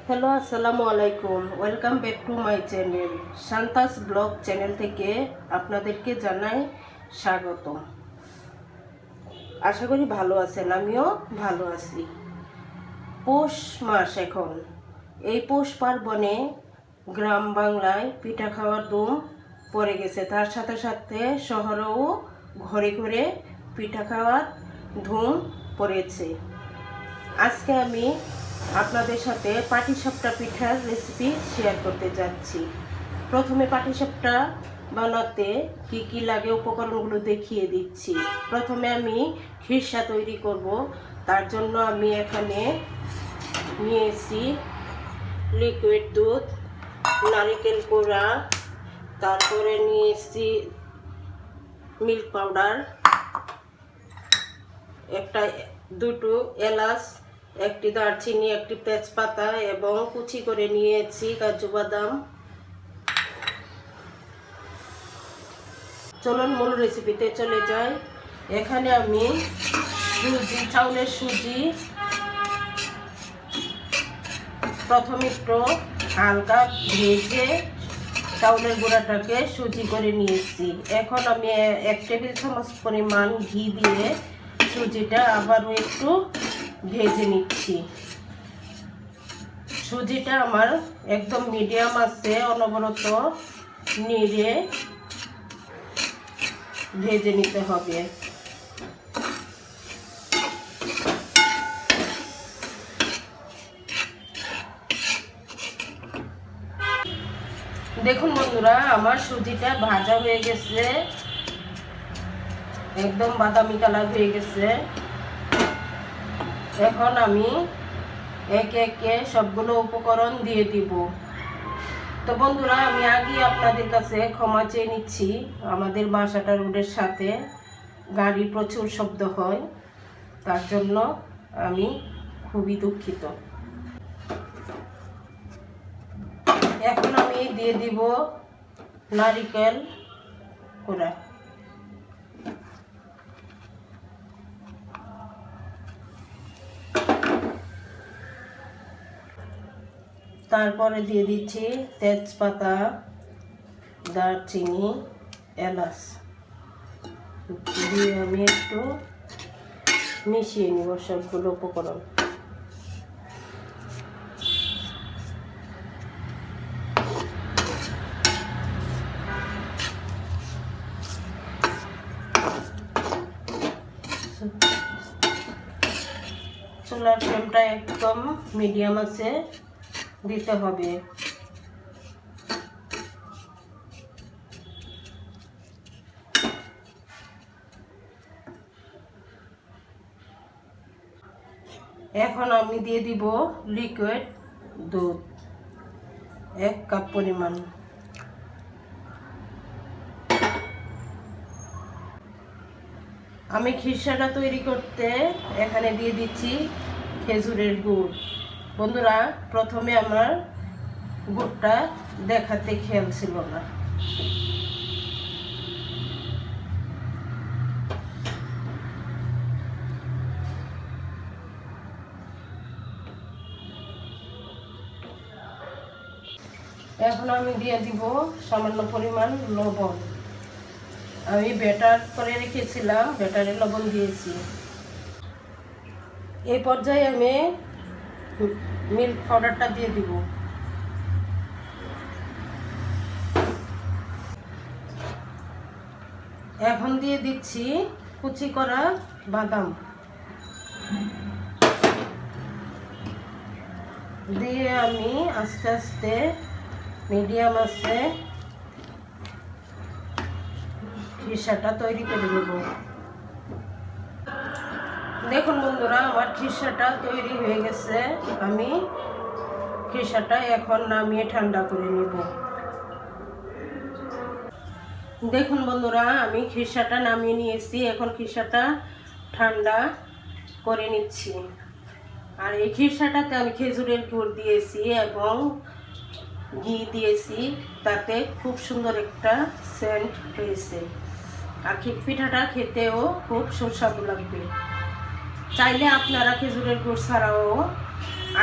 Hello, আসসালামু আলাইকুম। Welcome back to my channel. Shanta's blog channel থেকে আপনাদেরকে জানাই স্বাগতম। আশা করি ভালো আছেন, আমিও ভালো আছি। পৌষ মাস এখন, এই পৌষ পার্বণে গ্রাম বাংলায় পিঠা খাওয়ার ধুম পড়ে গেছে। তার সাথে সাথে শহরেও ঘরে ঘরে পিঠা খাওয়ার ধুম পড়েছে। আজকে আমি আপনাদের সাথে পাটিসাপটা পিঠার রেসিপি শেয়ার করতে যাচ্ছি। প্রথমে পাটিসাপটা বানাতে কি কি লাগে উপকরণগুলো দেখিয়ে দিচ্ছি। প্রথমে আমি খিরসা তৈরি করব। তার জন্য আমি এখানে নিয়েছি লিকুইড দুধ, নারকেল কোড়া, তারপরে নিয়েছি মিল্ক পাউডার, দুটো এলাচ, একটি দারচিনি, একটি তেজপাতা এবং কুচি করে নিয়েছি কাজু বাদাম। চলুন মূল রেসিপিতে চলে যাই। এখানে আমি চাউলের সুজি প্রথমে একটু হালকা ভেজে চাউলের গুঁড়াটাকে সুজি করে নিয়েছি। এখন আমি 1 টেবিল চামচ পরিমাণ ঘি দিয়ে সুজিটা আবারও একটু ভেজে নিচ্ছি। সুজিটা আমার একদম মিডিয়াম আছে, অনবরত নেড়ে ভেজে নিতে হবে। দেখুন বন্ধুরা, আমার সুজিটা ভাজা হয়ে গেছে, একদম বাদামি কালার হয়ে গেছে। এখন আমি একে একে সবগুলো উপকরণ দিয়ে দিব। তো বন্ধুরা, আমি আগে আপনাদের কাছে ক্ষমা চেয়ে নিচ্ছি। আমাদের বাসাটা রোডের সাথে, গাড়ির প্রচুর শব্দ হয়, তার জন্য আমি খুবই দুঃখিত। এখন আমি দিয়ে দিব নারকেল কোড়া। তারপরে দিয়ে দিচ্ছি তেজপাতা, দারচিনি, এলাচ দিয়ে আমি একটু মিশিয়ে নিব সবগুলো উপকরণ। চুলার ফ্লেমটা একদম মিডিয়াম আছে দিতে হবে। এখন আমি দিয়ে দিব লিকুইড দুধ 1 কাপ পরিমাণ। আমি খিরসাটা তৈরি করতে এখানে দিয়ে দিচ্ছি খেজুরের গুড়। বন্ধুরা, প্রথমে আমার গুড়টা দেখাতে খেয়াল ছিল না। এখন আমি দিয়ে দিব সামান্য পরিমাণ লবণ। আমি ব্যাটার করে রেখেছিলাম, ব্যাটারে লবণ দিয়েছি। এই পর্যায়ে আমি মিল্ক পাউডারটা দিয়ে দিব। এখন দিয়ে দিচ্ছি কুচি করা বাদাম, দিয়ে আমি আস্তে আস্তে মিডিয়াম আছে খিরসাটা তৈরি করে নেব। দেখুন বন্ধুরা, আমার খিরসাটা তৈরি হয়ে গেছে। আমি খিরসাটা এখন নামিয়ে ঠান্ডা করে নেব। দেখুন বন্ধুরা, আমি খিরসাটা নামিয়ে নিয়েছি। এখন খিরসাটা ঠান্ডা করে নিচ্ছি। আর এই খিরসাটাতে আমি খেজুরের গুড় দিয়েছি এবং ঘি দিয়েছি, তাতে খুব সুন্দর একটা সেন্ট হয়েছে। আর পিঠাটা খেতেও খুব সুস্বাদু লাগবে। চাইলে আপনারা খেজুরের গুড় ছাড়াও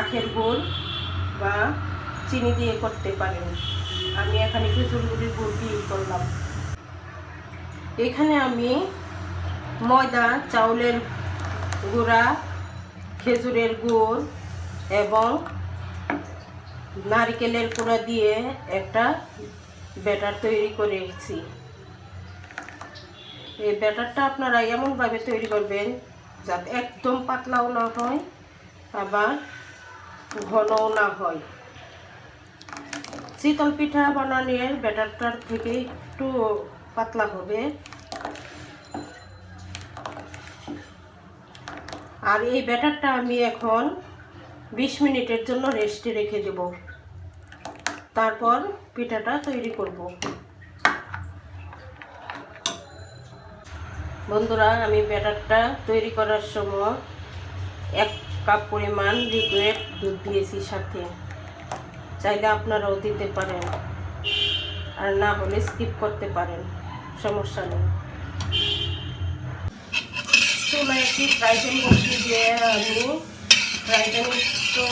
আখের গুড় বা চিনি দিয়ে করতে পারেন। আমি এখানে খেজুর গুঁড়ির গুড় দিয়ে করলাম। এখানে আমি ময়দা, চাউলের গুঁড়া, খেজুরের গুড় এবং নারকেলের গুঁড়া দিয়ে একটা ব্যাটার তৈরি করেছি। এই ব্যাটারটা আপনারা এমনভাবে তৈরি করবেন যাতে একদম পাতলাও না হয় আবার ঘনও না হয়। চিতল পিঠা বানানোর ব্যাটারটার থেকে একটু পাতলা হবে। আর এই ব্যাটারটা আমি এখন 20 মিনিটের জন্য রেস্টে রেখে দেব, তারপর পিঠাটা তৈরি করব। বন্ধুরা, আমি ব্যাটারটা তৈরি করার সময় 1 কাপ পরিমাণ লিকুইড দুধ দিয়েছি সাথে। চাইলে আপনারাও দিতে পারেন, আর না হলে স্কিপ করতে পারেন, সমস্যা নেই। চুলায় একটি ফ্রাই প্যান বসিয়ে দিয়ে আমি ফ্রাই প্যানে একটু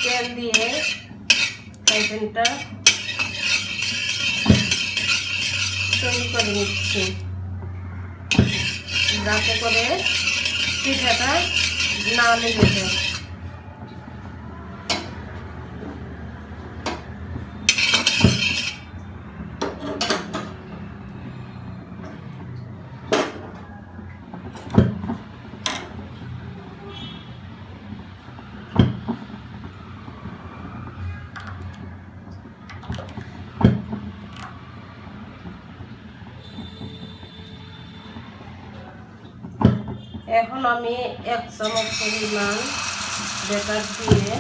তেল দিয়ে ফ্রাই প্যানটা তৈরি করে নিচ্ছি, যাতে করে পিঠাটা না লেগে যায়। এখন আমি 1 চামচ পরিমাণ ব্যাটার দিয়ে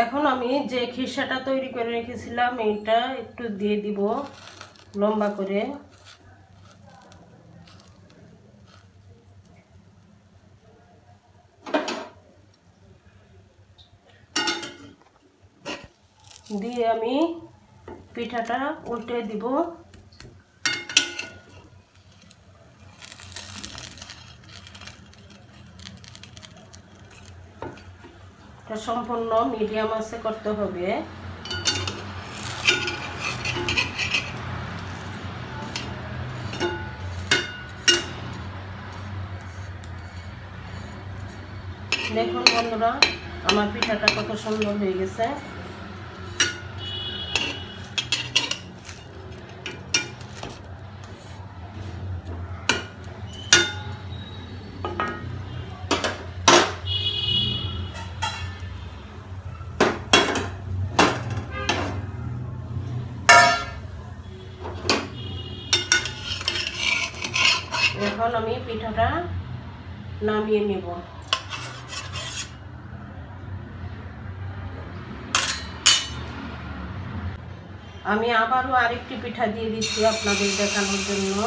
এখন আমি যে খিসাটা তৈরি করে রেখেছিলাম এইটা একটু দিয়ে দিব লম্বা করে। দিয়ে আমি পিঠাটা উল্টে দিব। এটা সম্পূর্ণ মিডিয়াম আঁচে করতে হবে। দেখুন বন্ধুরা, আমার পিঠাটা কত সুন্দর হয়ে গেছে। এখন আমি পিঠাটা নামিয়ে নেব। আমি আবারও আরেকটি পিঠা দিয়ে দিচ্ছি আপনাদের দেখানোর জন্য।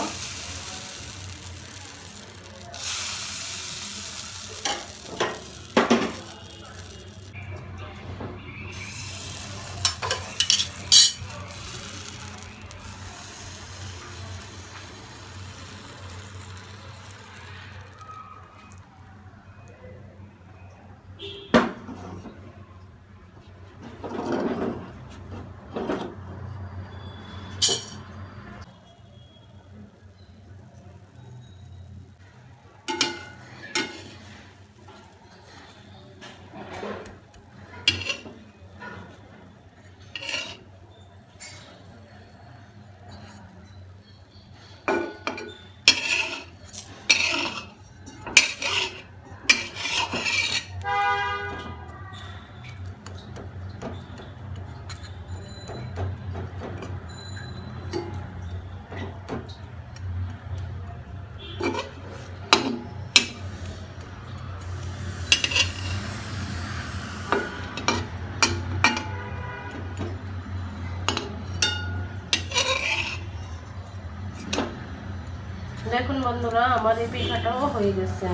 দেখুন বন্ধুরা, আমার এই পিঠাটাও হয়ে গেছে।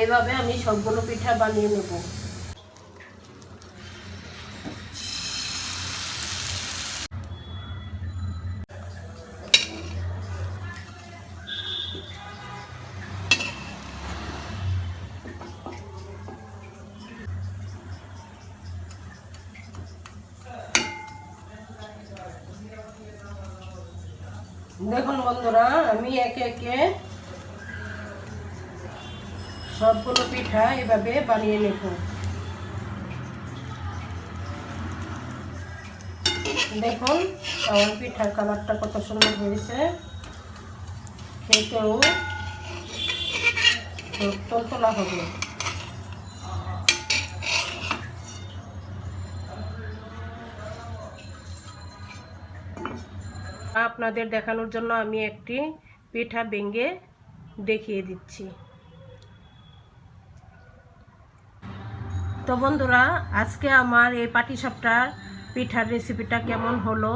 এইভাবে আমি সবগুলো পিঠা বানিয়ে নেব। দেখুন বন্ধুরা, আমি একে একে সবগুলো পিঠা এভাবে বানিয়ে নেব। দেখুন আমার পিঠার কালারটা কত সুন্দর হয়েছে, খেতেও তোলা হবে। আপনাদের দেখানোর জন্য আমি একটি পিঠা ভেঙে দেখিয়ে দিচ্ছি। তো বন্ধুরা, আজকে আমার এই পাটিসাপটার পিঠার রেসিপিটা কেমন হলো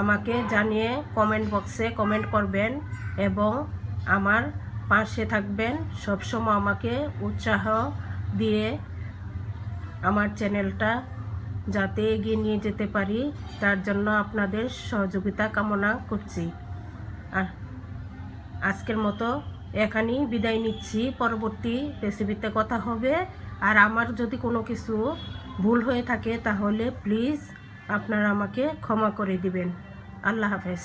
আমাকে জানিয়ে কমেন্ট বক্সে কমেন্ট করবেন এবং আমার পাশে থাকবেন। সবসময় আমাকে উৎসাহ দিয়ে আমার চ্যানেলটা যাতে এগিয়ে নিয়ে যেতে পারি তার জন্য আপনাদের সহযোগিতা কামনা করছি। আজকের মতো এখানেই বিদায় নিচ্ছি। পরবর্তী রেসিপিতে কথা হবে। আর আমার যদি কোনো কিছু ভুল হয়ে থাকে তাহলে প্লিজ আপনারা আমাকে ক্ষমা করে দিবেন। আল্লাহ হাফেজ।